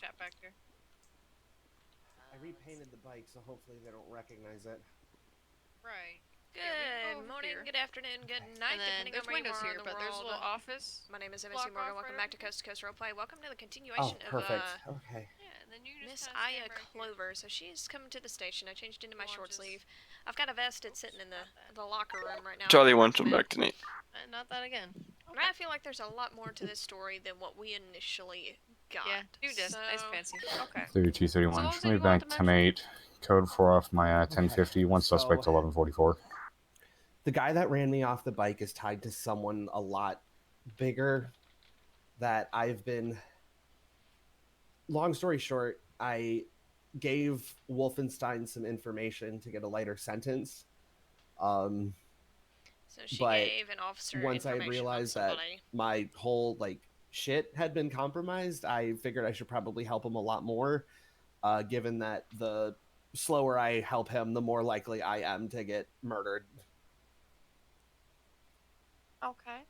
chat back here. I repainted the bike, so hopefully they don't recognize it. Right. Good morning, good afternoon, good night, depending on where you are in the world. There's a little office. My name is MSU Morgan. Welcome back to Coast to Coast Roleplay. Welcome to the continuation perfect. Okay. Yeah, and then you just Miss Aya Clover. So she's coming to the station. I changed into my short sleeve. I've got a vest. It's sitting in the locker room right now. Charlie wants him back tonight. Not that again. Okay. I feel like there's a lot more to this story than what we initially got. Yeah, do this. Nice fancy. Okay. 3231. Show me back 10-8. Code 4 off my 1050. One suspect 1144. The guy that ran me off the bike is tied to someone a lot bigger that I've been... Long story short, I gave Wolfenstein some information to get a lighter sentence. So she gave an officer once I realized that my whole shit had been compromised, I figured I should probably help him a lot more, given that the slower I help him, the more likely I am to get murdered. Okay.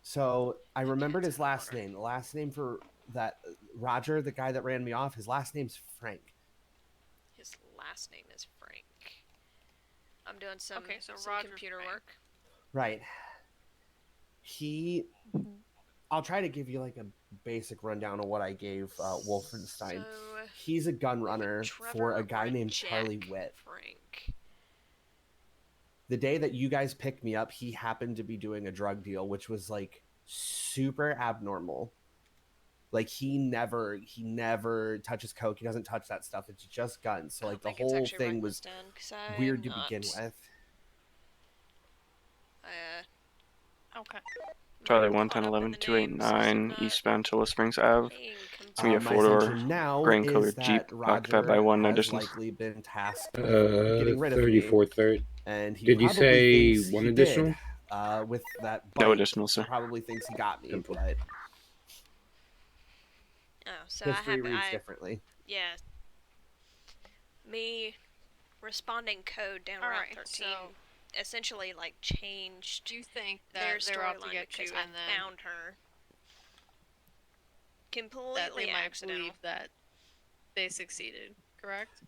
So I remembered his last name. The last name for that Roger, the guy that ran me off, his last name's Frank. His last name is Frank. I'm doing some, some computer Frank. work. Right. I'll try to give you a basic rundown of what I gave Wolfenstein. So, he's a gun runner for a guy named Charlie Witt. Frank. The day that you guys picked me up, he happened to be doing a drug deal, which was super abnormal. He never touches coke. He doesn't touch that stuff. It's just guns. So the whole thing was weird to begin with. Okay. Charlie 11011 289 eastbound Chilla Springs Ave. It's gonna be a 4-door grain-colored Jeep occupied by one, no distance. Likely been tasked getting rid of 3430. And he did you say one additional? With that bike, no additional, sir. He probably thinks he got me, Simple. but so history reads differently. Yeah. Me responding code down Route 13 so essentially changed. Do you think that their they're out to storyline get you because and I then found her completely that they might accidental. believe that they succeeded, correct?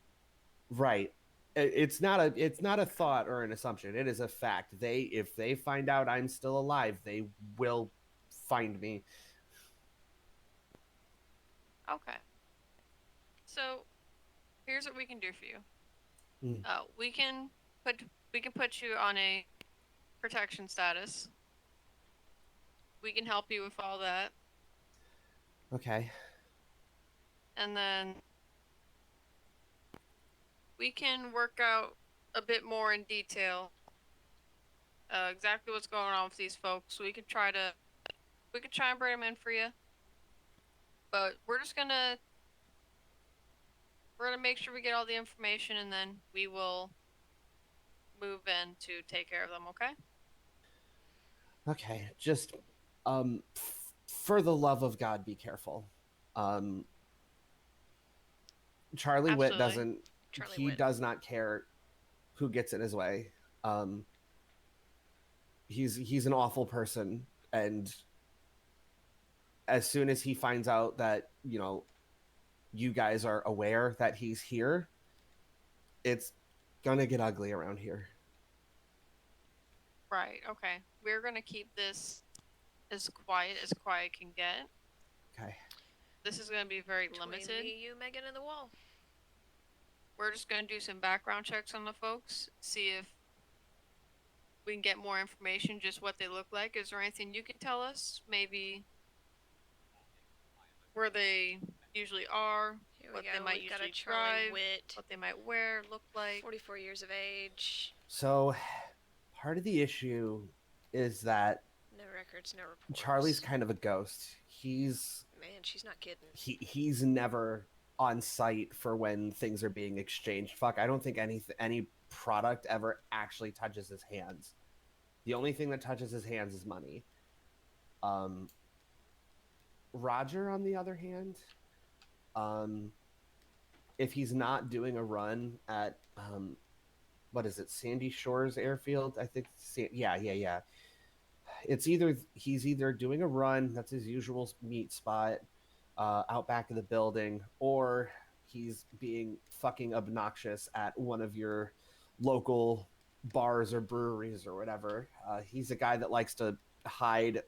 Right. It's not a thought or an assumption. It is a fact. If they find out I'm still alive, they will find me. Okay. So, here's what we can do for you. Mm. We can put you on a protection status. We can help you with all that. Okay. And then we can work out a bit more in detail exactly what's going on with these folks. We could try and bring them in for you. But we're gonna make sure we get all the information, and then we will move in to take care of them, okay? Okay, just for the love of God, be careful. Charlie Witt does not care who gets in his way. He's an awful person, and as soon as he finds out that you guys are aware that he's here, it's gonna get ugly around here. Right, okay. We're gonna keep this as quiet can get. Okay. This is gonna be very limited. Me, you, Megan, and the wall. We're just gonna do some background checks on the folks, see if we can get more information, just what they look like. Is there anything you can tell us? Maybe where they usually are, what they might usually drive, what they might wear, look like. 44 years of age. So, part of the issue is that no records, no reports. Charlie's kind of a ghost. Man, she's not kidding. He's never on site for when things are being exchanged. Fuck, I don't think any product ever actually touches his hands. The only thing that touches his hands is money. Roger, on the other hand, if he's not doing a run at what is it, Sandy Shores Airfield? I think. Yeah. it's either he's either doing a run, that's his usual meet spot, out back of the building, or he's being fucking obnoxious at one of your local bars or breweries or whatever. He's a guy that likes to hide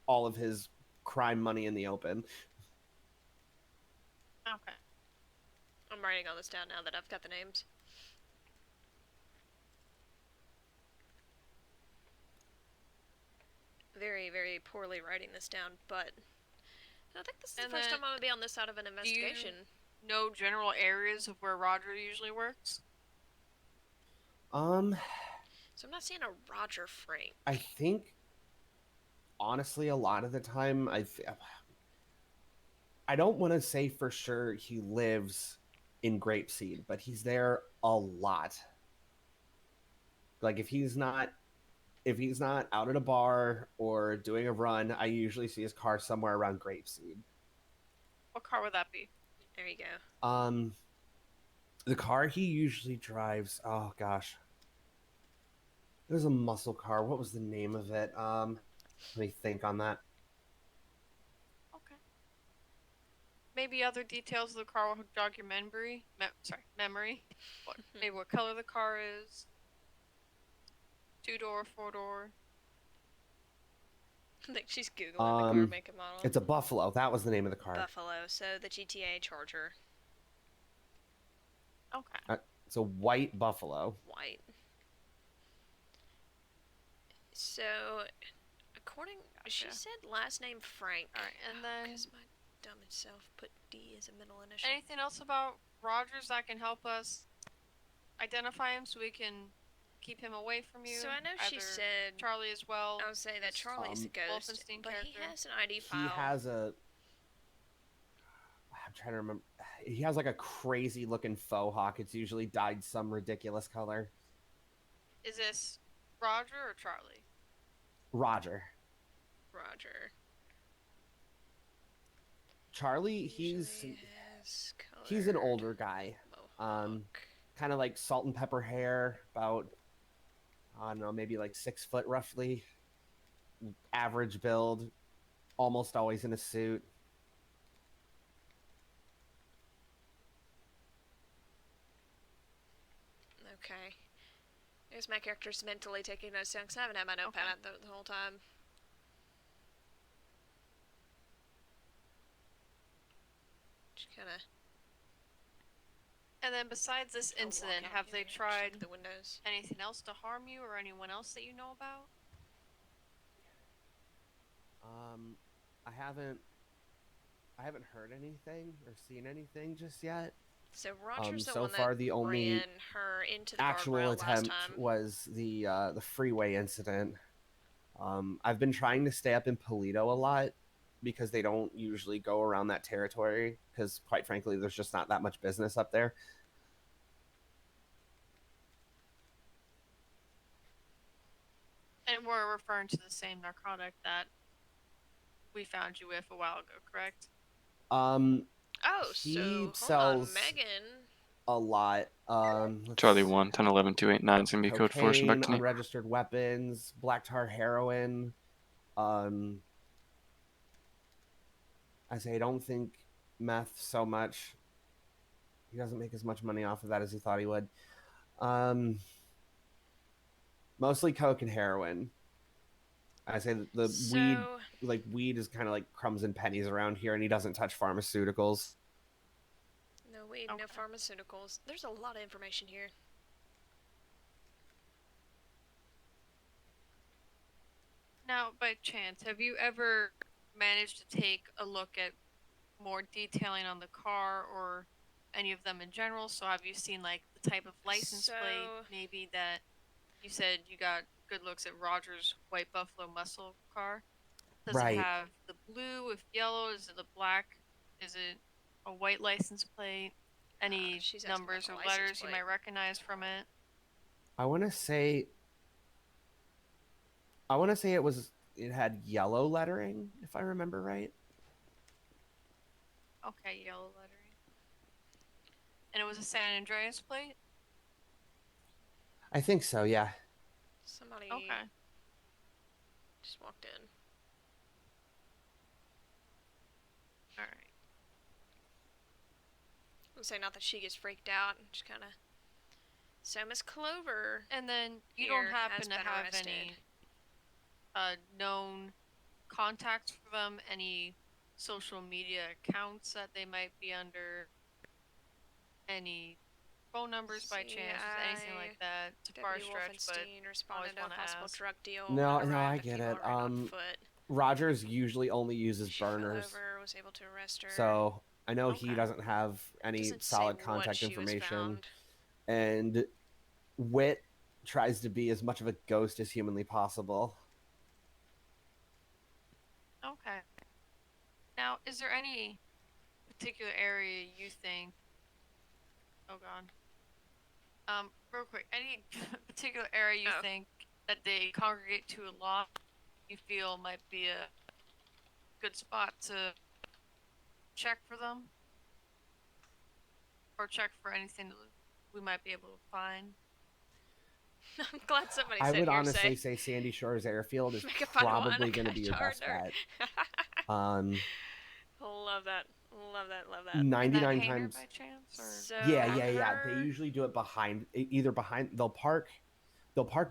all of his crime money in the open. Okay. I'm writing all this down now that I've got the names. Very, very poorly writing this down, but I think this is the first time I'm going to be on this side of an investigation. Do you know general areas of where Roger usually works? So I'm not seeing a Roger Frank. I think, honestly, a lot of the time, I don't want to say for sure he lives in Grapeseed, but he's there a lot. Like if he's not out at a bar or doing a run, I usually see his car somewhere around Grapeseed. What car would that be? There you go. The car he usually drives, oh gosh. It was a muscle car. What was the name of it? Let me think on that. Okay. Maybe other details of the car will jog your memory. Memory. Maybe what color the car is. 2-door, 4-door. I think she's Googling the car make and model. It's a Buffalo. That was the name of the car. Buffalo. So the GTA Charger. Okay. It's a white Buffalo. White. So, according... Gotcha. She said last name Frank. Alright, and then... Because my dumb self put D as a middle initial. Anything else about Rogers that can help us identify him so we can keep him away from you? So I know she said... Charlie as well. I would say that Charlie's a ghost, but character. he has an ID file. He has a... I'm trying to remember. He has like a crazy looking faux hawk. It's usually dyed some ridiculous color. Is this Roger or Charlie? Roger. Charlie, he's an older guy. Kind of like salt and pepper hair, about, I don't know, maybe like 6 foot roughly. Average build, almost always in a suit. Okay. I guess my character's mentally taking notes down because I haven't had my notepad out the whole time. Just kind of... And then besides this incident, have they tried the windows. Anything else to harm you or anyone else that you know about? I haven't heard anything or seen anything just yet. So Roger's so far the only ran her into the actual attempt was the freeway incident. I've been trying to stay up in Polito a lot because they don't usually go around that territory because, quite frankly, there's just not that much business up there. And we're referring to the same narcotic that we found you with a while ago, correct? He sells Megan. a lot. Charlie 1, 10, 11, 289 is going to be code 4. Unregistered weapons, black tar heroin. I say I don't think meth so much. He doesn't make as much money off of that as he thought he would. Mostly coke and heroin. I say the weed is kind of like crumbs and pennies around here, and he doesn't touch pharmaceuticals. No weed, no pharmaceuticals. There's a lot of information here. Now, by chance, have you ever managed to take a look at more detailing on the car or any of them in general? So have you seen like the type of license plate maybe that you said you got good looks at Roger's white Buffalo muscle car? Does it have the blue with yellow? Is it the black? Is it a white license plate? Any numbers or letters you might recognize from it? I want to say it had yellow lettering, if I remember right. Okay, yellow lettering. And it was a San Andreas plate? I think so, yeah. Somebody Just walked in. Alright. I'll say not that she gets freaked out, and just kind of. So Miss Clover. And then you don't happen to have any known contacts for them, any social media accounts that they might be under, any phone numbers by chance, anything like that. It's a far stretch, but always want to ask. Drug deal. No, I get it. Rogers usually only uses burners. Was able to arrest her. So I know he doesn't have any solid contact information. And Wit tries to be as much of a ghost as humanly possible. Okay. Now, is there any particular area you think... Oh, God. Real quick, any particular area you think that they congregate to a lot you feel might be a good spot to check for them? Or check for anything that we might be able to find? I'm glad somebody said I would honestly say Sandy Shores Airfield is probably going to be your best bet. Love that. 99 times. By chance, so yeah. They usually do it behind. They'll park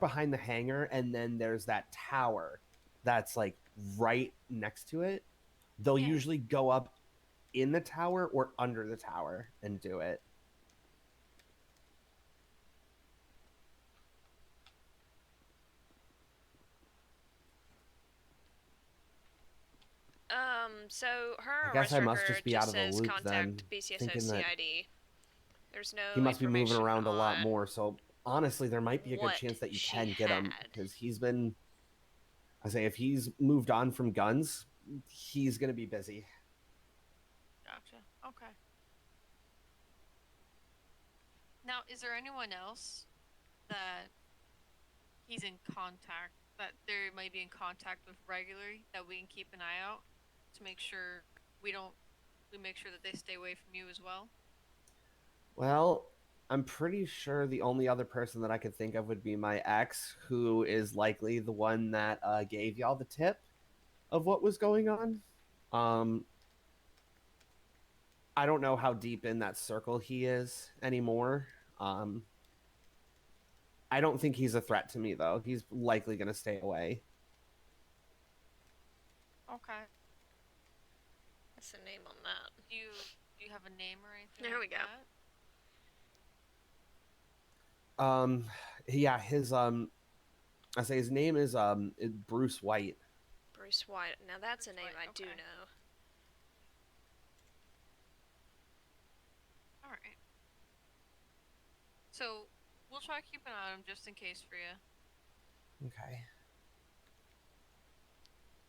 behind the hangar, and then there's that tower that's like right next to it. They'll usually go up in the tower or under the tower and do it. So her I guess arrest I must just be out of the loop contact then. BCSO CID. There's no he must be moving around a lot more, so honestly there might be a good chance that you can get him, because he's been... I say if he's moved on from guns, he's going to be busy. Gotcha. Okay. Now, is there anyone else that he's in contact, that they might be in contact with regularly, that we can keep an eye out to make sure we make sure that they stay away from you as well? Well, I'm pretty sure the only other person that I could think of would be my ex, who is likely the one that gave y'all the tip of what was going on. I don't know how deep in that circle he is anymore. I don't think he's a threat to me, though. He's likely going to stay away. Okay. What's the name on that? Do you have a name or anything? There we go. Yeah, his his name is Bruce White. Bruce White. Now that's a name I do know. All right. So we'll try to keep an eye on him just in case for you. Okay.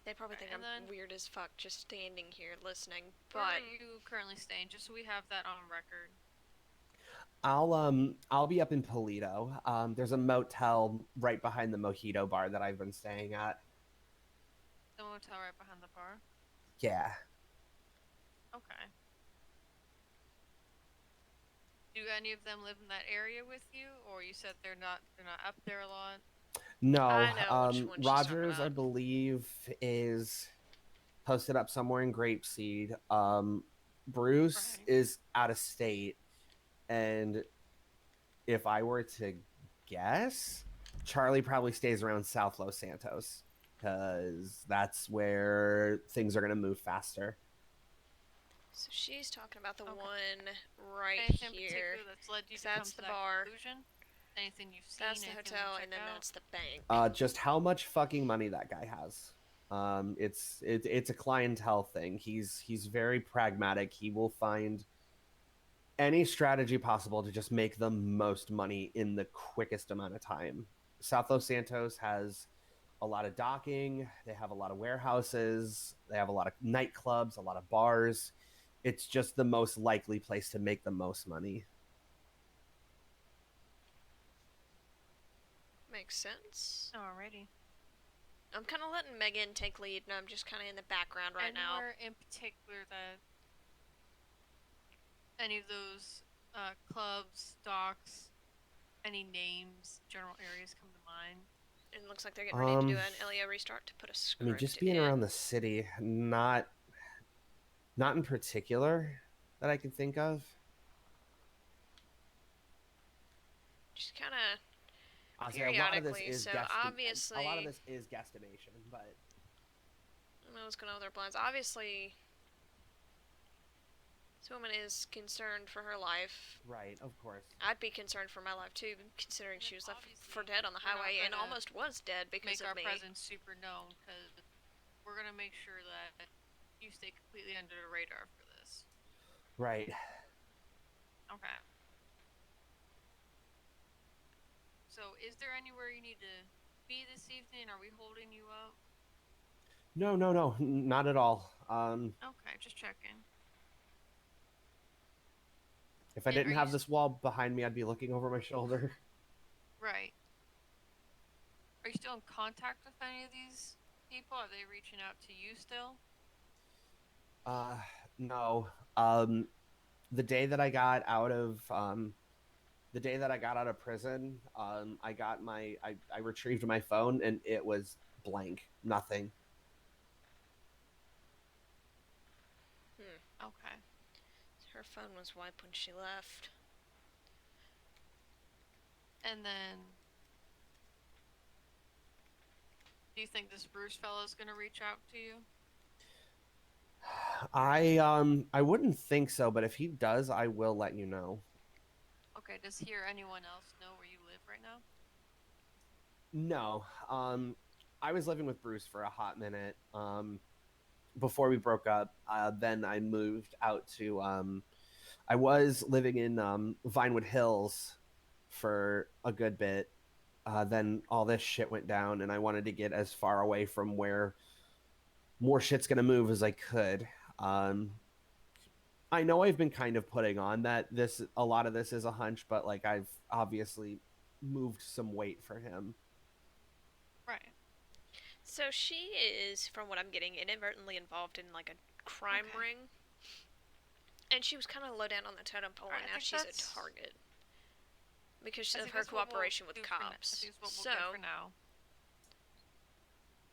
They probably think I'm weird as fuck just standing here listening. But where are you currently staying? Just so we have that on record. I'll be up in Polito. There's a motel right behind the mojito bar that I've been staying at. The motel right behind the bar? Yeah. Okay. Do any of them live in that area with you, or you said they're not up there a lot? No. Rogers, I believe, is posted up somewhere in Grapeseed. Bruce is out of state. And if I were to guess, Charlie probably stays around South Los Santos, because that's where things are going to move faster. So she's talking about the one right Anything here. That's led you to that's come the to bar. Conclusion? Anything you've seen? That's the hotel, and then that's the bank. Just how much fucking money that guy has. It's a clientele thing. He's very pragmatic. He will find any strategy possible to just make the most money in the quickest amount of time. South Los Santos has a lot of docking. They have a lot of warehouses. They have a lot of nightclubs, a lot of bars. It's just the most likely place to make the most money. Makes sense. Alrighty. I'm kind of letting Megan take lead, and I'm just kind of in the background right now. Anywhere in particular that any of those clubs, docks, any names, general areas come to mind? In looks like they're getting ready to do an LEO restart to put a script I mean, just being around the city, not in particular that I can think of. Just kind of periodically. A lot of this is obviously a lot of this is guesstimation, but I don't know what's going on with their plans. Obviously, this woman is concerned for her life. Right, of course. I'd be concerned for my life too, considering she was left for dead on the highway and almost was dead because of me. Make our presence super known, because we're gonna make sure that you stay completely under the radar for this. Right. Okay. So, is there anywhere you need to be this evening? Are we holding you up? No, not at all. Okay, just checking. If I didn't have this wall behind me, I'd be looking over my shoulder. Right. Are you still in contact with any of these people? Are they reaching out to you still? No. The day that I got out of prison, I retrieved my phone and it was blank. Nothing. Okay. Her phone was wiped when she left. And then, do you think this Bruce fellow is going to reach out to you? I wouldn't think so, but if he does, I will let you know. Okay, does he or anyone else know where you live right now? No. I was living with Bruce for a hot minute. Before we broke up, then I moved out to I was living in Vinewood Hills for a good bit. Then all this shit went down and I wanted to get as far away from where more shit's gonna move as I could. I know I've been kind of putting on that a lot of this is a hunch, but like I've obviously moved some weight for him. Right. So she is, from what I'm getting, inadvertently involved in like a crime ring. And she was kind of low down on the totem pole, and now she's a target. Because of her cooperation with cops. So,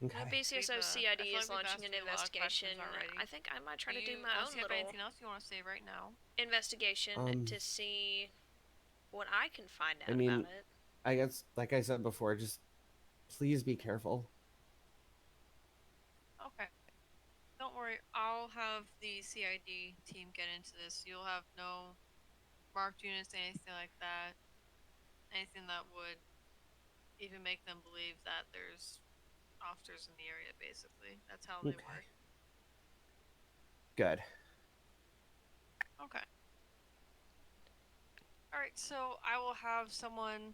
okay. BCSO CID is launching an investigation. I think I might try to do my own little anything else you want to say right now? investigation to see what I can find out about it. I guess, like I said before, just please be careful. Okay. Don't worry, I'll have the CID team get into this. You'll have no marked units, anything like that. Anything that would even make them believe that there's officers in the area, basically. That's how they work. Good. Okay. Alright, so I will have someone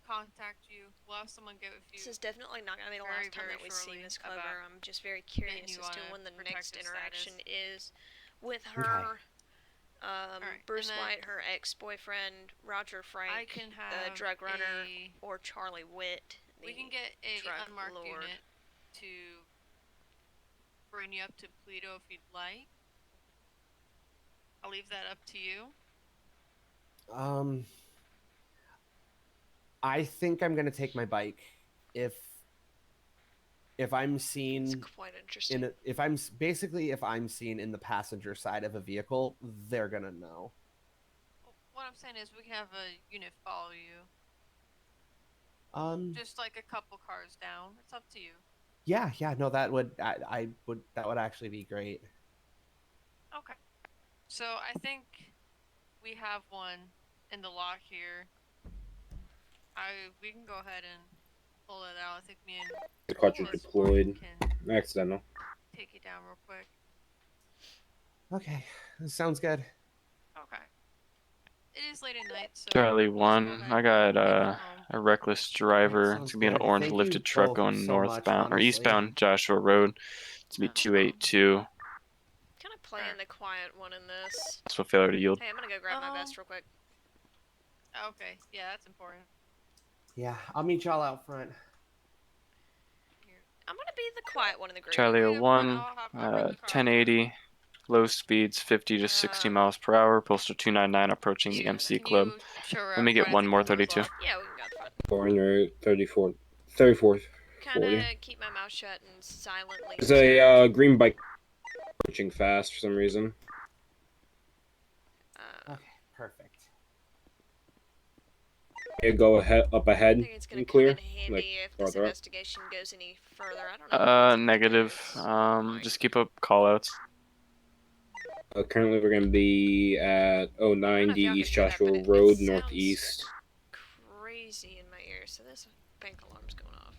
contact you. We'll have someone get with you. This is definitely not going to be the last time that we see Miss Clover. I'm just very curious as to when the next interaction is with her. Bruce White, her ex-boyfriend, Roger Frank, the drug runner, or Charlie Witt. We can get a unmarked unit to bring you up to Paleto if you'd like. I'll leave that up to you. I think I'm gonna take my bike. If I'm seen, it's quite interesting. if I'm seen in the passenger side of a vehicle, they're gonna know. What I'm saying is we can have a unit follow you. Just like a couple cars down. It's up to you. Yeah, no, that would actually be great. Okay. So I think we have one in the lot here. We can go ahead and pull it out. I think me and the cartridge deployed. Accidental. Take it down real quick. Okay, sounds good. Okay. It is late at night, so Charlie 1, I got a reckless driver. It's gonna be an orange lifted truck going northbound or eastbound Joshua Road. It's gonna be 282. Kind of playing the quiet one in this. So failure to yield. Hey, I'm gonna go grab my vest real quick. Okay, yeah, that's important. Yeah, I'll meet y'all out front. I'm gonna be the quiet one in the group. Charlie 1, 1080. Low speeds 50 to 60 miles per hour. Postal 299 approaching the MC Club. Let me get one more 32. Yeah, we can go at the front. 434 3440. Kind of keep my mouth shut and silently. There's a green bike approaching fast for some reason. Okay, perfect. Yeah, go ahead, up ahead. I think it's gonna clear. Come in handy like, if this investigation goes any further. I don't know. Negative. Just keep up callouts. Currently, we're going to be at 090 East Joshua Road, northeast. Crazy in my ear, so this bank alarm's going off.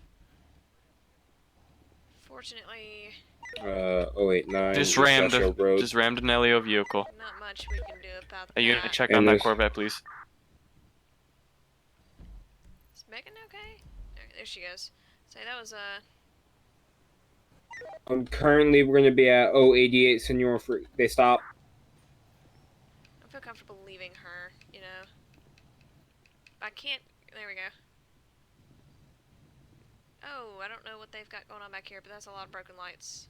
Fortunately, 089 just East rammed Joshua Road. Just rammed an LEO vehicle. Not much we can do about that. Are you gonna check on that Corvette, please? Is Megan okay? There she goes. Say that was Currently, we're going to be at 088 Senor. They stop. I feel comfortable leaving her, you know. I can't. There we go. Oh, I don't know what they've got going on back here, but that's a lot of broken lights.